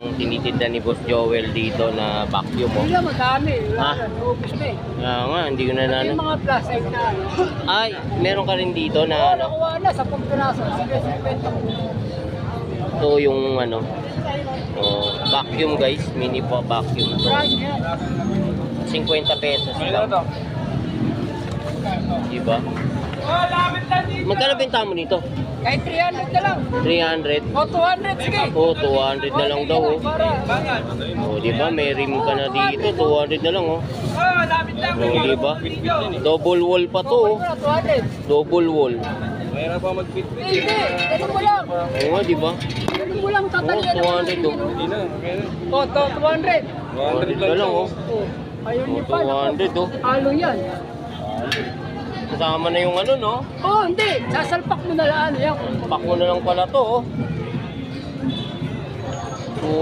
Ang tinitinda ni Boss Joel dito na vacuum mo. Hindi na madami. Ha? Naubos na eh. Kaya nga, hindi ko na Pati yung mga plus size na ano. Ay, meron ka rin dito na Oo, ano. nakuha na sa pagpiraso. Sige, 50. Ito yung ano. Oh, vacuum guys, mini po vacuum to. Price yan. 50 pesos lang. Diba? Magkano benta mo dito? Kahit 300 na lang. 300. O 200, sige. Oh, 200 na lang daw oh. Para. Oh, di ba? May rim ka na dito, 200 na lang oh. Oh, di ba? Double wall pa to oh. 200. Double wall. Mayroon pa mag-fit-fit. Hindi, ganun mo lang. Oo nga, di ba? Ganun mo lang, Oh, tatalian 200 oh. Hindi na, meron. O, 200. 200 na lang oh. O, ayun Oh, niyo pa. 200 oh. Halo yan. Kasama na yung ano no? Oh, hindi. Sasalpak mo na lang. Yan. Pack mo na lang pala to oh.